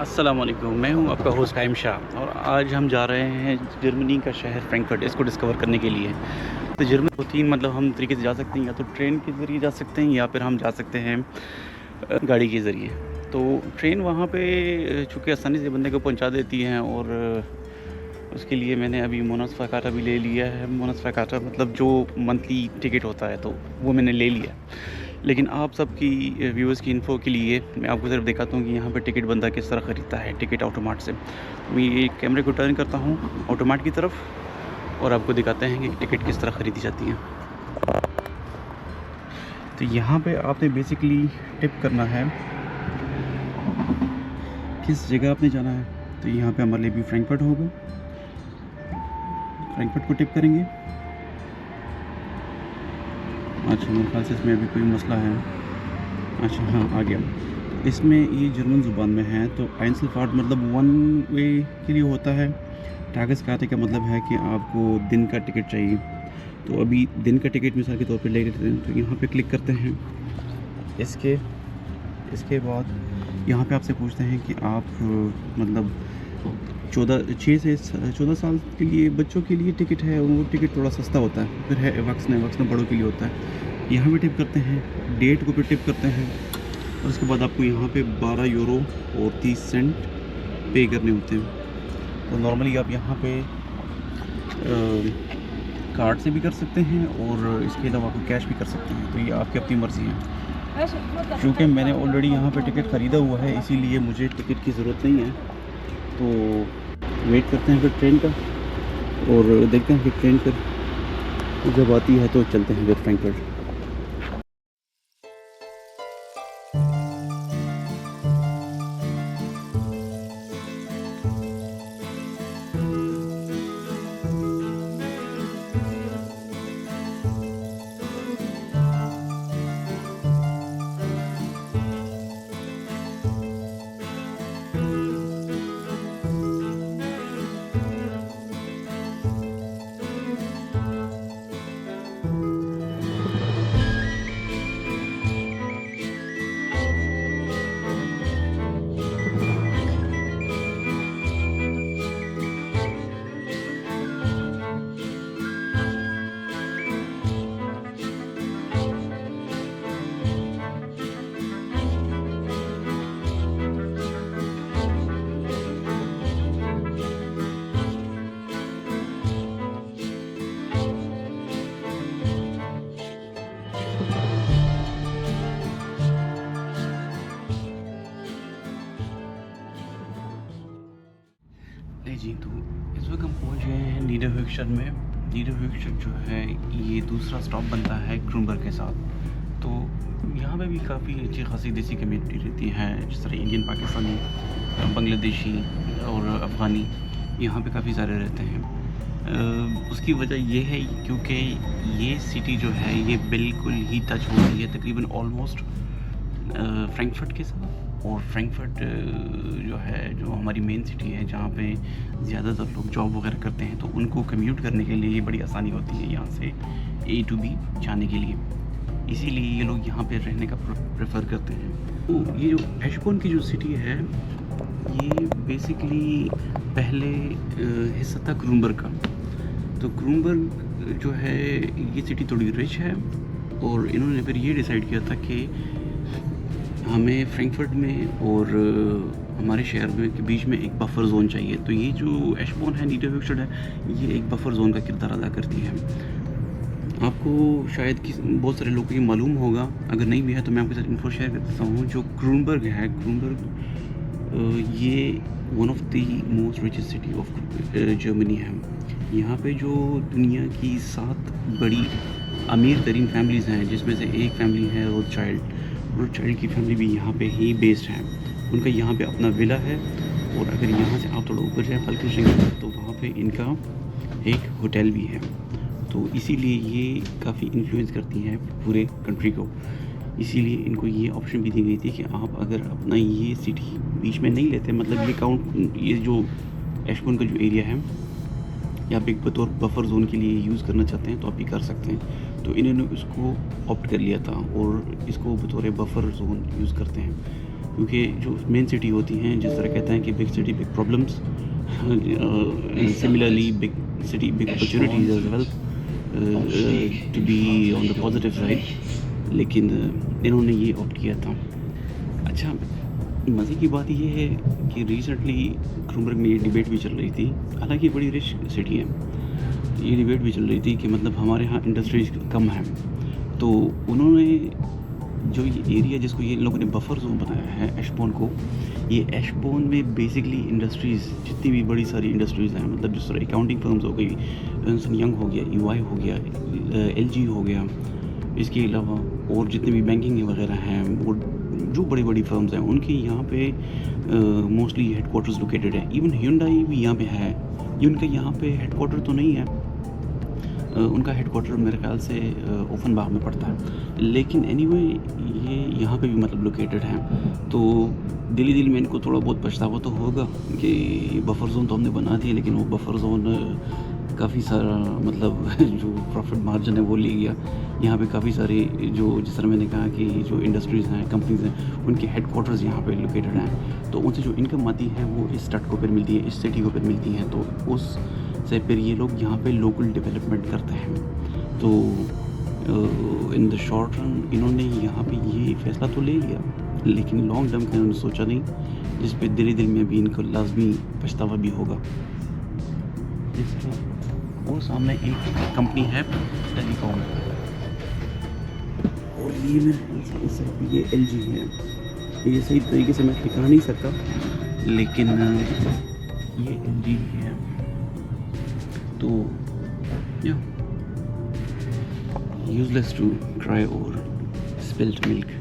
अस्सलाम वालेकुम, मैं हूं आपका होस्ट कायम शाह और आज हम जा रहे हैं जर्मनी का शहर फ्रैंकफर्ट, इसको डिस्कवर करने के लिए। तो जर्मनी को 3 मतलब हम तरीके से जा सकते हैं, या तो ट्रेन के ज़रिए जा सकते हैं या फिर हम जा सकते हैं गाड़ी के ज़रिए। तो ट्रेन वहाँ पे चूँकि आसानी से बंदे को पहुँचा देती हैं और उसके लिए मैंने अभी मोनसफ़ा काटा भी ले लिया है। मोनसफ़ा काटा मतलब जो मंथली टिकट होता है, तो वो मैंने ले लिया। लेकिन आप सबकी व्यूअर्स की इन्फ़ो के लिए मैं आपको सिर्फ दिखाता हूँ कि यहाँ पे टिकट बंदा किस तरह ख़रीदता है टिकट ऑटोमाट से। मैं ये कैमरे को टर्न करता हूँ ऑटोमाट की तरफ और आपको दिखाते हैं कि टिकट किस तरह ख़रीदी जाती है। तो यहाँ पे आपने बेसिकली टिप करना है किस जगह आपने जाना है। तो यहाँ पे हमारे लिए भी फ्रैंकफर्ट होगा, फ्रैंकफर्ट को टिप करेंगे। अच्छा, मेरे ख्याल से इसमें अभी कोई मसला है। अच्छा हाँ, आ गया। इसमें ये जर्मन ज़ुबान में है। तो आइंसलफ़ार्ट मतलब वन वे के लिए होता है। टागेसकार्टे का मतलब है कि आपको दिन का टिकट चाहिए। तो अभी दिन का टिकट मिसाल के तौर पे ले लेते हैं। तो यहाँ पे क्लिक करते हैं। इसके बाद यहाँ पे आपसे पूछते हैं कि आप मतलब 14 साल के लिए बच्चों के लिए टिकट है, वो टिकट थोड़ा सस्ता होता है। फिर है वक्स में बड़ों के लिए होता है। यहाँ पे टिप करते हैं, डेट को पे टिप करते हैं और उसके बाद आपको यहाँ पे 12 यूरो और 30 सेंट पे करने होते हैं। तो नॉर्मली आप यहाँ पे कार्ड से भी कर सकते हैं और इसके अलावा आपको कैश भी कर सकते हैं। तो ये आपकी अपनी मर्ज़ी है। क्योंकि मैंने ऑलरेडी यहाँ पे टिकट ख़रीदा हुआ है, इसीलिए मुझे टिकट की ज़रूरत नहीं है। तो वेट करते हैं फिर ट्रेन का और देखते हैं कि ट्रेन फिर जब आती है तो चलते हैं फिर फ्रैंकफर्ट। नहीं जी, तो इस वक्त हम पहुंच गए हैं नीडरहॉगस्टेड में। नीडरहॉगस्टेड जो है ये दूसरा स्टॉप बनता है क्रूमबर्ग के साथ। तो यहाँ पे भी काफ़ी अच्छी खासी देसी कम्युनिटी रहती है, जिस तरह इंडियन, पाकिस्तानी, बांग्लादेशी और अफ़गानी यहाँ पे काफ़ी सारे रहते हैं। उसकी वजह ये है क्योंकि ये सिटी जो है ये बिल्कुल ही टच हो रही है तकरीबन ऑलमोस्ट फ्रैंकफर्ट के साथ। और फ्रैंकफर्ट जो हमारी मेन सिटी है, जहाँ पे ज़्यादातर लोग जॉब वगैरह करते हैं, तो उनको कम्यूट करने के लिए बड़ी आसानी होती है यहाँ से A to B जाने के लिए। इसीलिए ये लोग यहाँ पे रहने का प्रेफर करते हैं। तो ये जो एशबोर्न की जो सिटी है, ये बेसिकली पहले हिस्सा था क्रूमबर्ग का। तो क्रूमबर्ग जो है ये सिटी थोड़ी रिच है और इन्होंने फिर ये डिसाइड किया था कि हमें फ्रैंकफर्ट में और हमारे शहर में के बीच में एक बफर ज़ोन चाहिए। तो ये जो एशबोर्न है, नीडरहॉगस्टेड है, ये एक बफर ज़ोन का किरदार अदा करती है। आपको शायद बहुत सारे लोगों को मालूम होगा, अगर नहीं भी है तो मैं आपके साथ इन्फो शेयर कर देता हूँ। जो क्रूमबर्ग है, क्रूमबर्ग ये one of the most richest city of Germany है। यहाँ पे जो दुनिया की 7 बड़ी अमीर तरीन फैमिलीज़ हैं, जिसमें से एक फैमिली है रोथशाइल्ड की फैमिली भी यहाँ पे ही बेस्ड है। उनका यहाँ पे अपना विला है और अगर यहाँ से आप थोड़ा ऊपर जाएँ फल्केनस्टीन, तो वहाँ पे इनका एक होटल भी है। तो इसीलिए ये काफ़ी इन्फ्लुएंस करती हैं पूरे कंट्री को। इसीलिए इनको ये ऑप्शन भी दी गई थी कि आप अगर अपना ये सिटी बीच में नहीं लेते, मतलब ये जो एशबोर्न का जो एरिया है, या आप एक बतौर बफर जोन के लिए यूज़ करना चाहते हैं तो आप भी कर सकते हैं। तो इन्होंने उसको ऑप्ट कर लिया था और इसको बतौर बफर जोन यूज़ करते हैं। क्योंकि जो मेन सिटी होती हैं, जिस तरह कहते हैं कि big city big problems, similarly big city big opportunities as well, to be on the positive side, लेकिन इन्होंने ये ऑप्ट किया था। अच्छा, मज़े की बात ये है कि रिसेंटली क्रूमबर्ग में ये डिबेट भी चल रही थी, हालांकि बड़ी रिच सिटी है, ये डिबेट भी चल रही थी कि मतलब हमारे यहाँ इंडस्ट्रीज कम हैं, तो उन्होंने जो ये एरिया जिसको ये लोगों ने बफर जोन बनाया है एशबोर्न को, ये एशबोर्न में बेसिकली इंडस्ट्रीज़ जितनी भी बड़ी सारी इंडस्ट्रीज़ हैं, मतलब जिस तरह अकाउंटिंग फर्म्स हो गई, अर्नस्ट एंड यंग हो गया, EY हो गया, LG हो गया, इसके अलावा और जितने भी बैंकिंग वगैरह हैं, वो जो बड़ी बड़ी फर्म्स हैं उनके यहाँ पे मोस्टली हेडक्वार्टर्स लोकेटेड है। इवन Hyundai भी यहाँ पे है, ये उनका यहाँ पे हेडक्वार्टर तो नहीं है, उनका हेडक्वार्टर मेरे ख्याल से ओफनबाग में पड़ता है, लेकिन एनीवे ये यहाँ पे भी मतलब लोकेटेड हैं। तो दिल में इनको थोड़ा बहुत पछतावा तो होगा कि बफर जोन तो हमने बना दिया, लेकिन वो बफर जोन काफ़ी सारा मतलब जो प्रॉफिट मार्जिन है वो ले गया। यहाँ पे काफ़ी सारे जो, जिस तरह मैंने कहा कि जो इंडस्ट्रीज़ हैं, कंपनीज़ हैं, उनके हेडक्वार्टर्स यहाँ पे लोकेटेड हैं, तो उनसे जो इनकम आती है वो इस स्टेट को फिर मिलती है, इस सिटी को फिर मिलती हैं, तो उस से फिर ये लोग यहाँ पे लोकल डेवलपमेंट करते हैं। तो इन द शॉर्ट रन इन्होंने यहाँ पे ये फ़ैसला तो ले लिया, लेकिन लॉन्ग टर्म का इन्होंने सोचा नहीं, जिस पे दिल में भी इनको लाजमी पछतावा भी होगा। और सामने एक कंपनी है टेलीकॉम, और ये मेरे ये LG है, ये सही तरीके से मैं दिखा नहीं सकता, लेकिन ये LG है। तो यूजलेस टू क्राई और स्पिल्ड मिल्क।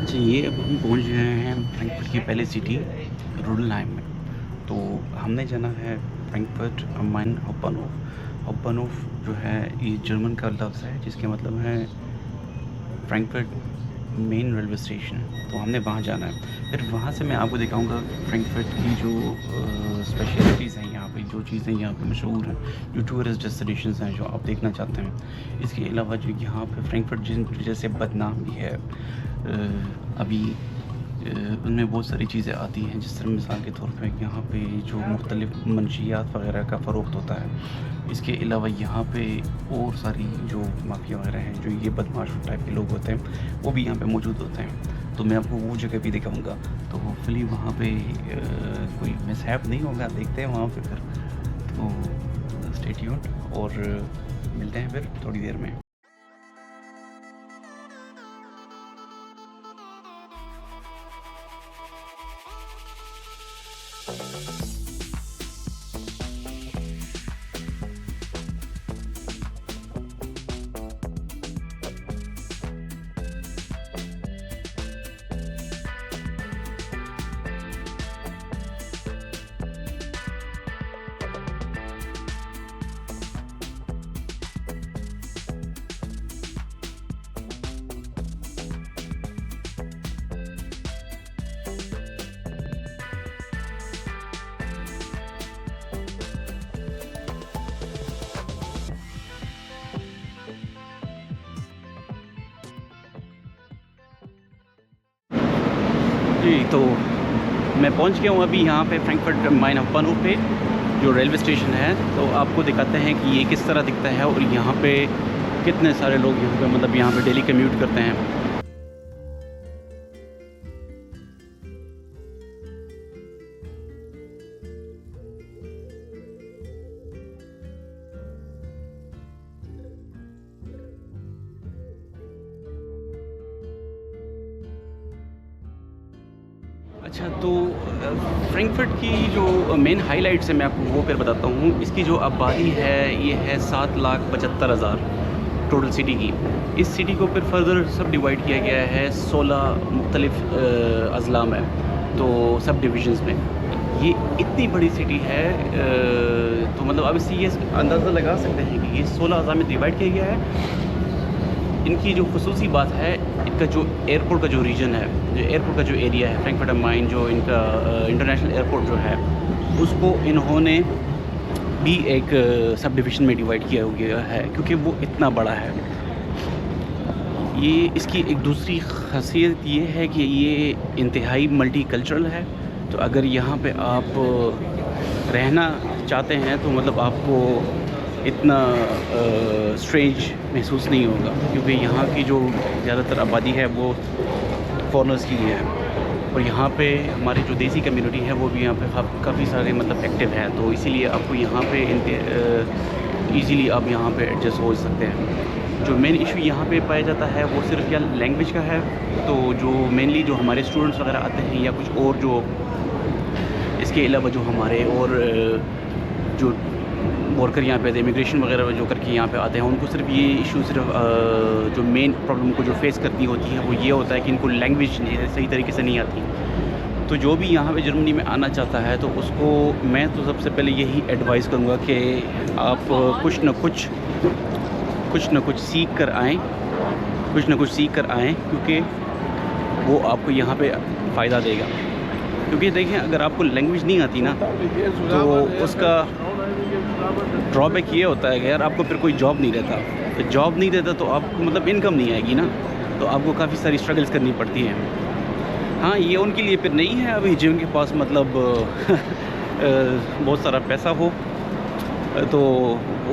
अच्छा, ये अब हम पहुंच गए हैं फ्रैंकफर्ट की पहले सिटी रोडेनहाइम में। तो हमने जाना है फ्रैंकफर्ट am Main Hauptbahnhof। हाउपबानोफ जो है ये जर्मन का लफ्ज़ है, जिसके मतलब है फ्रैंकफर्ट मेन रेलवे स्टेशन। तो हमने वहाँ जाना है, फिर वहाँ से मैं आपको दिखाऊंगा फ्रैंकफर्ट की जो स्पेशलिटीज़ हैं, यहाँ पे जो चीज़ें यहाँ पे मशहूर हैं, जो टूरिस्ट डेस्टिनेशंस हैं जो आप देखना चाहते हैं। इसके अलावा जो यहाँ पे फ्रैंकफर्ट जैसे बदनाम भी है, अभी उनमें बहुत सारी चीज़ें आती हैं, जिस तरह मिसाल के तौर पे यहाँ पे जो मुख्तलिफ़ मंशियात वगैरह का फ़रोख्त होता है। इसके अलावा यहाँ पे और सारी जो माफिया वगैरह हैं, जो ये बदमाश टाइप के लोग होते हैं, वो भी यहाँ पे मौजूद होते हैं। तो मैं आपको वो जगह भी दिखाऊँगा, तो होपफुली वहाँ पे कोई मिसहैप नहीं होगा, देखते हैं वहाँ पे फिर। तो स्टे ट्यून्ड और मिलते हैं फिर थोड़ी देर में। जी, तो मैं पहुंच गया हूं अभी यहाँ पे फ्रैंकफर्ट माइन हॉफबानहोफ पे, जो रेलवे स्टेशन है। तो आपको दिखाते हैं कि ये किस तरह दिखता है और यहाँ पे कितने सारे लोग यहाँ पे मतलब यहाँ पे डेली कम्यूट करते हैं। अच्छा, तो फ्रैंकफर्ट की जो मेन हाइलाइट्स है मैं आपको वो फिर बताता हूँ। इसकी जो आबादी है ये है 7,75,000 टोटल सिटी की। इस सिटी को फिर फर्दर सब डिवाइड किया गया है 16 मुख्तलिफ अज़ला में, तो सब डिविजन्स में। ये इतनी बड़ी सिटी है, तो मतलब अब इससे ये अंदाज़ा लगा सकते हैं कि ये 16 अज़ला में डिवाइड किया गया है। इनकी जो ख़ुसूसी बात है, इनका जो एयरपोर्ट का जो रीजन है, जो एयरपोर्ट का जो एरिया है, फ्रैंकफर्ट एम माइन जो इनका इंटरनेशनल एयरपोर्ट जो है, उसको इन्होंने भी एक सब डिवीज़न में डिवाइड किया गया है, क्योंकि वो इतना बड़ा है। ये इसकी एक दूसरी ख़ासियत ये है कि ये इंतहाई मल्टी कल्चरल है। तो अगर यहाँ पे आप रहना चाहते हैं तो मतलब आपको इतना स्ट्रेंज महसूस नहीं होगा, क्योंकि यहाँ की जो ज़्यादातर आबादी है वो फॉरेनर्स की है। और यहाँ पे हमारी जो देसी कम्युनिटी है वो भी यहाँ पे काफ़ी सारे मतलब एक्टिव है, तो इसीलिए आपको यहाँ पे ईज़िली आप यहाँ पे एडजस्ट हो सकते हैं। जो मेन इशू यहाँ पे पाया जाता है वो सिर्फ या लैंग्वेज का है। तो जो मेनली जो हमारे स्टूडेंट्स वगैरह आते हैं या कुछ और जो इसके अलावा जो हमारे और जो वर्कर यहाँ पे इमिग्रेशन वगैरह जो करके यहाँ पे आते हैं, उनको सिर्फ ये इशू सिर्फ जो मेन प्रॉब्लम को जो फेस करनी होती है वो ये होता है कि इनको लैंग्वेज सही तरीके से नहीं आती। तो जो भी यहाँ पे जर्मनी में आना चाहता है तो उसको मैं तो सबसे पहले यही एडवाइस करूँगा कि आप कुछ न कुछ सीख कर आएँ, क्योंकि वो आपको यहाँ पे फ़ायदा देगा। क्योंकि देखें, अगर आपको लैंग्वेज नहीं आती ना तो उसका ड्रॉबैक ये होता है कि यार आपको फिर कोई जॉब नहीं रहता। तो जॉब नहीं देता तो आपको मतलब इनकम नहीं आएगी ना, तो आपको काफ़ी सारी स्ट्रगल्स करनी पड़ती हैं। हाँ, ये उनके लिए फिर नहीं है अभी जिनके पास मतलब बहुत सारा पैसा हो, तो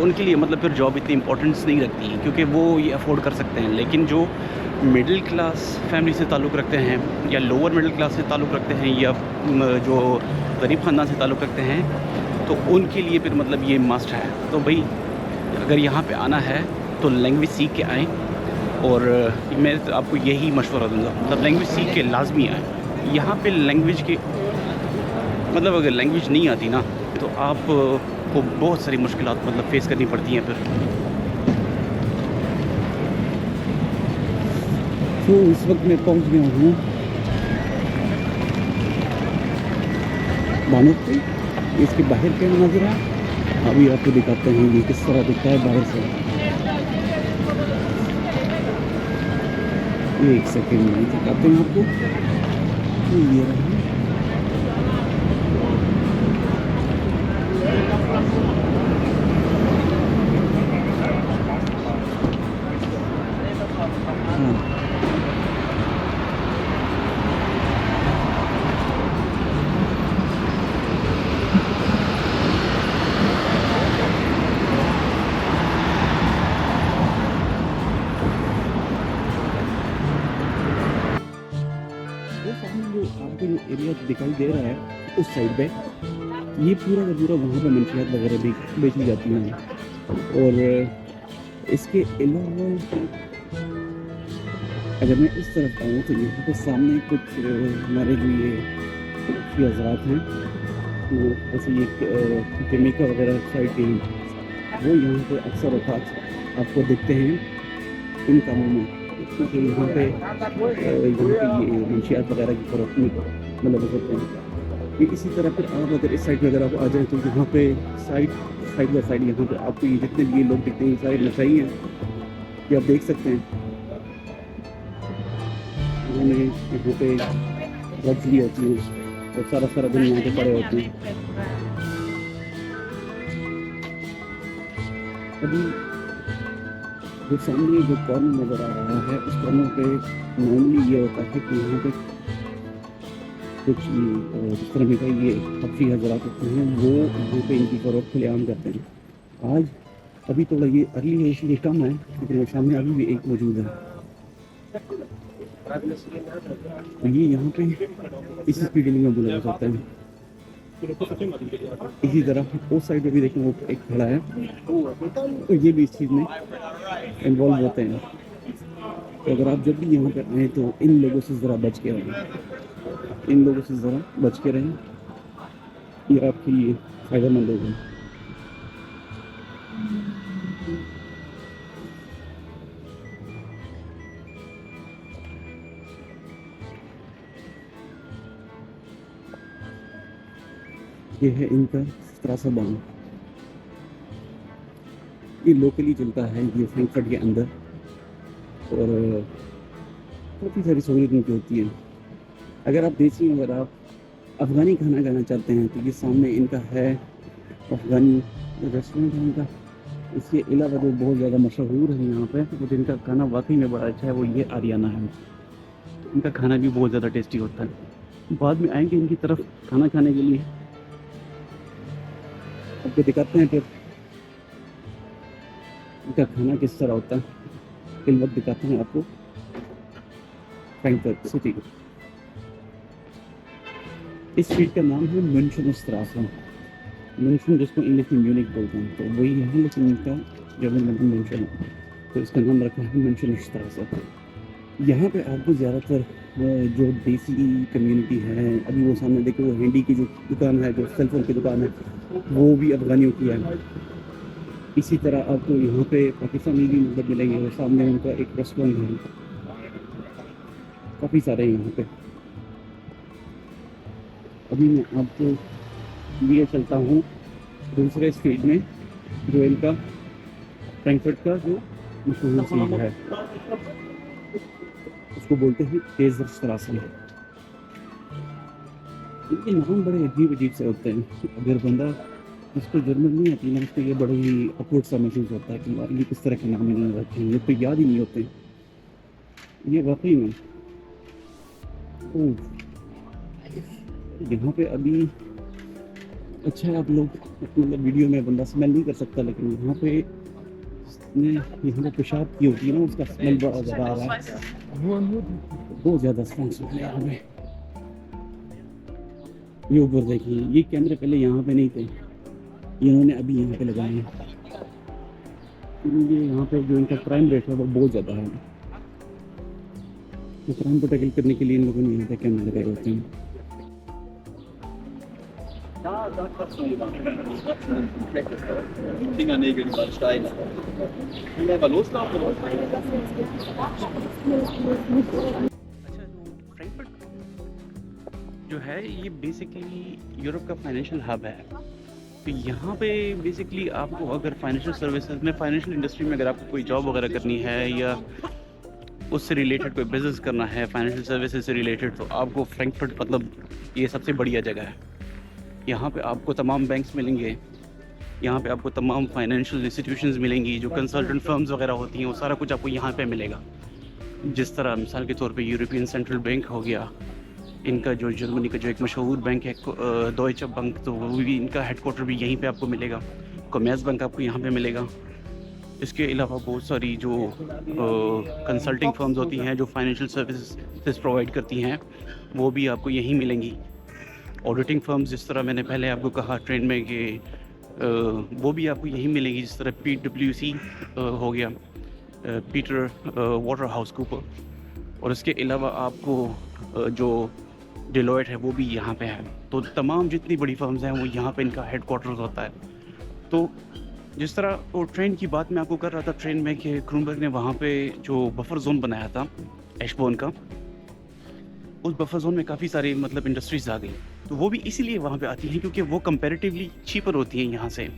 उनके लिए मतलब फिर जॉब इतनी इम्पोर्टेंस नहीं रखती है, क्योंकि वो ये अफोर्ड कर सकते हैं। लेकिन जो मिडिल क्लास फैमिली से ताल्लुक़ रखते हैं या लोअर मिडिल क्लास से ताल्लुक़ रखते हैं या जो गरीब ख़ानदान से ताल्लुक़ रखते हैं, तो उनके लिए फिर मतलब ये मस्ट है। तो भाई अगर यहाँ पे आना है तो लैंग्वेज सीख के आएँ, और मैं तो आपको यही मशवरा दूँगा, मतलब लैंग्वेज सीख के लाजमी आएँ। यहाँ पे लैंग्वेज के मतलब अगर लैंग्वेज नहीं आती ना तो आप को बहुत सारी मुश्किलात मतलब फ़ेस करनी पड़ती हैं फिर। तो इस वक्त मैं पहुँच गया हूँ बानोफ पे। इसके बाहर क्या नज़र है अभी आपको दिखाते हैं, ये किस तरह दिखता है बाहर से। एक सेकेंड में दिखाते हैं आपको। ये रहा, एरिया दिखाई दे रहा है उस साइड पे, ये पूरा का पूरा वहाँ पे मंशियात वगैरह भी बेची जाती हैं। और इसके अलावा अगर मैं इस तरफ आऊँ तो यहाँ पे सामने कुछ हमारे जो ये हजरात हैं वो ऐसे ये जमीका वगैरह साइड के हैं, वो यहाँ पे अक्सर औकात आपको दिखते हैं इन कामों में, क्योंकि यहाँ पे ये मंशियात वगैरह की फरोख्त मतलब होते हैं। ये इसी तरह फिर आप अगर इस साइड में अगर आप आ जाएँ तो यहाँ पे साइड बाई साइड यहाँ पे आपको ये जितने भी लोग दिखते हैं ये सारे नशाई हैं, ये आप देख सकते हैं। उन्होंने यहाँ पे ड्रग्स ली होती हैं और सारा दिन यहाँ पे पड़े होते हैं। अभी जो सामने जो कॉर्नर नज़र आ रहा है उस कॉर्नर पे नॉर्मली ये होता है कि यहाँ पे कुछ जिस तरह का ये हफ्ती हजरात होते हैं वो यहाँ पे इनकी फरोख्त खुलेआम करते हैं। आज अभी थोड़ा ये अर्ली है इसलिए कम है, लेकिन सामने अभी भी एक मौजूद है। तो ये यहाँ पे इसी स्पीड डीलिंग में बोला जा सकता है। इसी तरह उस साइड पे भी देखें वो एक खड़ा है, तो ये भी इस चीज़ में इन्वॉल्व होते हैं। तो अगर आप जब भी यहाँ पे आएँ तो इन लोगों से ज़रा बच के रहें, इन लोगों से ज़रा बच के रहें, ये आपके लिए फ़ायदेमंद होगा। ये है इनका त्रासा बांग, ये लोकली चलता है ये फ्रैंकफर्ट के अंदर, और काफ़ी सारी सहूलियत इनकी होती है। अगर आप देसी अगर आप अफ़गानी खाना खाना चाहते हैं तो ये सामने इनका है अफ़गानी रेस्टोरेंट है इनका। इसके अलावा जो बहुत ज़्यादा मशहूर है यहाँ पे वो जिनका खाना वाकई में बड़ा अच्छा है वो ये आरियाना है। इनका खाना भी बहुत ज़्यादा टेस्टी होता है। बाद में आएंगे इनकी तरफ खाना खाने के लिए, आपको दिखाते हैं फिर इनका खाना किस तरह होता है। फिर वक्त दिखाते हैं आपको फ्रैंकफर्ट सिटी को। इस स्ट्रीट का नाम है म्यूनशनस्ट्रासे, म्यूनशन जिसको इंग्लिश में म्यूनिक बोलते हैं, तो वही है, लेकिन इनका जर्मन में म्यूनशन है तो इसका नाम रखा है म्यूनशनस्ट्रासे। यहाँ पे आपको ज़्यादातर जो देसी कम्युनिटी है, अभी वो सामने देखो वो हैंडी की जो दुकान है, जो सेलफोन की दुकान है, वो भी अफ़गानियों की है। इसी तरह आपको यहाँ पे पाकिस्तानी भी मतलब मिलेंगे, और सामने उनका एक रेस्टोरेंट है, काफ़ी सारे हैं यहाँ पे। अभी मैं आपको लिए चलता हूँ दूसरे स्ट्रीट में जो इनका फ्रैंकफर्ट का जो मशहूर स्ट्रीट है, उसको बोलते हैं केज़रस्ट्रासे। इनके नाम बड़े अजीब से होते हैं। अगर बंदा जिसको जर्मन नहीं आती ना, उसको ये बड़ा ही अपवर्ड सा महसूस होता है कि यार ये किस तरह के नाम इन्होंने रखे हैं, ये तो याद ही नहीं होते ये वाकई में। यहाँ पे अभी अच्छा है, आप लोग मतलब वीडियो में बंदा स्मेल नहीं कर सकता, लेकिन यहाँ पे यहाँ पे पेशाब की होती है ना, उसका स्मेल बड़ा ज़्यादा आ रहा है, बहुत ज़्यादा स्मेल है यहाँ पे। ये ऊपर देखिए, ये कैमरे पहले यहाँ पे नहीं थे, इन्होंने अभी यहाँ पे लगाए हैं। ये यहाँ पे जो इनका क्राइम रेट है वो बहुत ज़्यादा है, तो क्राइम को टैकल करने के लिए इन लोगों ने यहाँ पे कैमरे लगाए होते हैं। Fingernägel über Steine. Einfach loslaufen oder? अच्छा, जो फ्रैंकफर्ट जो है ये बेसिकली यूरोप का फाइनेंशियल हब है। तो यहाँ पे बेसिकली आपको अगर फाइनेंशियल सर्विसेज में, फाइनेंशियल इंडस्ट्री में अगर आपको कोई जॉब वगैरह करनी है या उससे रिलेटेड कोई बिज़नेस करना है फाइनेंशियल सर्विसेज से रिलेटेड, तो आपको फ्रैंकफर्ट मतलब ये सबसे बढ़िया जगह है। यहाँ पे आपको तमाम बैंक्स मिलेंगे, यहाँ पे आपको तमाम फाइनेंशियल इंस्टीट्यूशंस मिलेंगी, जो कंसल्टेंट फर्म्स वगैरह होती हैं वो सारा कुछ आपको यहाँ पे मिलेगा। जिस तरह मिसाल के तौर पे यूरोपियन सेंट्रल बैंक हो गया, इनका जो जर्मनी का जो एक मशहूर बैंक है डॉइचे बैंक, तो वो भी इनका हेडक्वार्टर भी यहीं पे आपको मिलेगा। कॉमर्स बैंक आपको यहाँ पे मिलेगा। इसके अलावा बहुत सारी जो कंसल्टिंग फर्म्स होती हैं जो फाइनेंशियल सर्विसेज प्रोवाइड करती हैं वो भी आपको यहीं मिलेंगी। ऑडिटिंग फर्म्स जिस तरह मैंने पहले आपको कहा ट्रेन में कि वो भी आपको यही मिलेगी, जिस तरह PwC हो गया, पीटर वाटर हाउस कूपर, और इसके अलावा आपको जो डेलॉयट है वो भी यहाँ पे है। तो तमाम जितनी बड़ी फर्म्स हैं वो यहाँ पे इनका हेडक्वार्टर्स होता है। तो जिस तरह वो ट्रेन की बात मैं आपको कर रहा था ट्रेन में कि क्रूनबर्ग ने वहाँ पे जो बफर जोन बनाया था एशबोर्न का, उस बफर जोन में काफ़ी सारी मतलब इंडस्ट्रीज़ आ गई। तो वो भी इसीलिए वहाँ पे आती हैं क्योंकि वो कंपैरेटिवली चीपर होती हैं यहाँ से।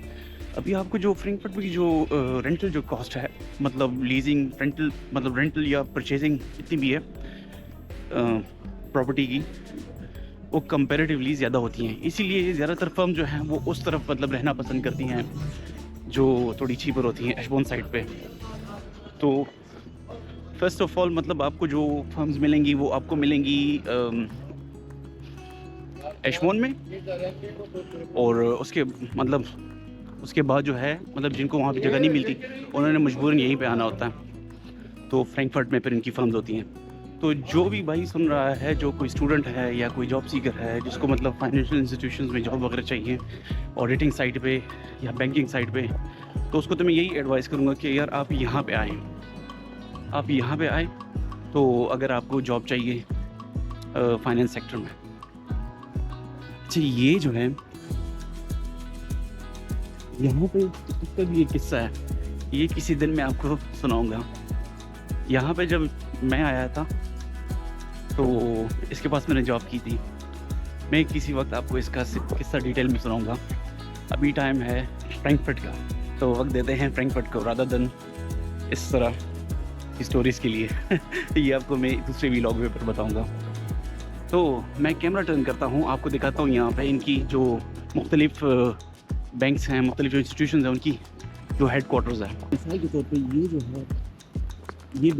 अभी आपको जो फ्रैंकफर्ट की जो रेंटल जो कॉस्ट है, मतलब लीजिंग रेंटल, मतलब रेंटल या परचेजिंग जितनी भी है प्रॉपर्टी की, वो कंपैरेटिवली ज़्यादा होती हैं। इसीलिए ज़्यादातर फर्म जो हैं वो उस तरफ मतलब रहना पसंद करती हैं जो थोड़ी चीपर होती हैं एशबोर्न साइड पे। तो फर्स्ट ऑफ ऑल मतलब आपको जो फर्म्स मिलेंगी वो आपको मिलेंगी एशबोर्न में, और उसके बाद जो है मतलब जिनको वहाँ पे जगह नहीं मिलती उन्होंने मजबूरन यहीं पे आना होता है। तो फ्रैंकफर्ट में फिर इनकी फर्म्स होती हैं। तो जो भी भाई सुन रहा है, जो कोई स्टूडेंट है या कोई जॉब सीकर है जिसको मतलब फाइनेंशियल इंस्टीट्यूशंस में जॉब वगैरह चाहिए ऑडिटिंग साइड पे या बैंकिंग साइड पे, तो उसको तो मैं यही एडवाइस करूँगा कि यार आप यहाँ पे आएँ, आप यहाँ पे आए तो अगर आपको जॉब चाहिए फाइनेंस सेक्टर में। अच्छा, ये जो है यहाँ पे इसका भी एक किस्सा है, ये किसी दिन मैं आपको सुनाऊँगा। यहाँ पे जब मैं आया था तो इसके पास मैंने जॉब की थी। मैं किसी वक्त आपको इसका किस्सा डिटेल में सुनाऊंगा। अभी टाइम है फ्रैंकफर्ट का, तो वक्त देते हैं फ्रैंकफर्ट को रादर देन इस तरह की स्टोरीज़ के लिए। ये आपको मैं दूसरे व्लॉग में पर बताऊंगा। तो मैं कैमरा टर्न करता हूँ, आपको दिखाता हूँ यहाँ पे इनकी जो मुख्तलिफ बैंक्स हैं, मुख्तलिफ जो इंस्टीट्यूशन हैं, उनकी जो हेडक्वार्टर्स है। मिसाल के तौर पे ये जो है ये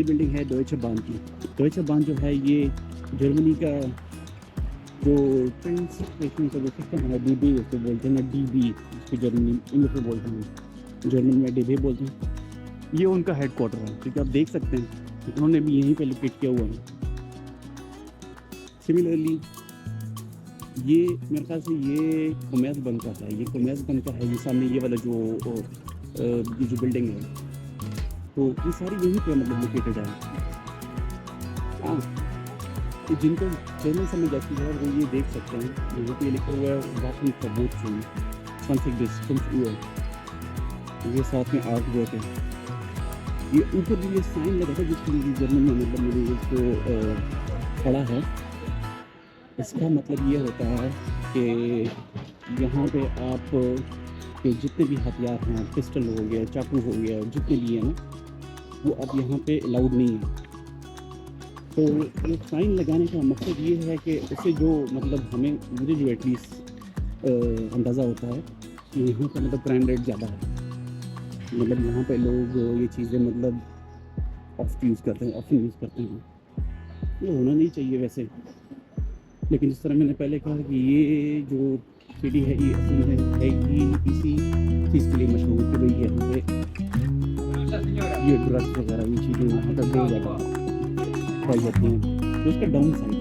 बिल्डिंग है डॉयचे बाहन की। डॉयचे बाहन जो है ये जर्मनी का जो ट्रांसपोर्टेशन का जो सिस्टम है, DB उसको बोलते हैं ना, DB इसको जर्मनी इंग्लिश में बोलते हैं, जर्मनी में DB बोलते हैं। ये उनका हेडक्वार्टर है, क्योंकि आप देख सकते हैं उन्होंने भी यहीं पे लोकेट किया हुआ है। सिमिलरली ये मेरे ख्याल से ये कॉमर्सबैंक का है, ये कॉमर्सबैंक का है, ये सामने ये वाला ये जो बिल्डिंग है, तो ये सारी यहीं पे मतलब लोकेटेड है। हाँ, तो जिनको जर्मन समझ आती है वो ये देख सकते हैं, यहाँ पे लिखा हुआ है walking Prabodh soon something this ये साथ में आर्ट वर्क है। ये ऊपर भी ये साइन लगा था जिसके लिए जर्मन में मतलब मैंने इसको पढ़ा है। इसका मतलब ये होता है कि यहाँ पे आप के जितने भी हथियार हैं, पिस्टल हो गया, चाकू हो गया, जितने भी हैं ना, वो अब यहाँ पे अलाउड नहीं है। तो ये साइन लगाने का मकसद ये है कि उससे जो मतलब मुझे जो एटलीस्ट अंदाज़ा होता है कि यहाँ पर मतलब क्राइम रेट ज़्यादा है। मतलब यहाँ पे लोग ये चीज़ें मतलब ऑफन यूज़ करते हैं। ये होना नहीं चाहिए वैसे, लेकिन जिस तरह मैंने पहले कहा कि ये जो सिटी है ये असल में है ये इसी चीज़ के लिए मशहूर कि भाई यहाँ पे ये ड्रग्स वगैरह ये चीज़ें यहाँ पर बहुत ज़्यादा पाई जाती हैं। तो उसका डाउन साइड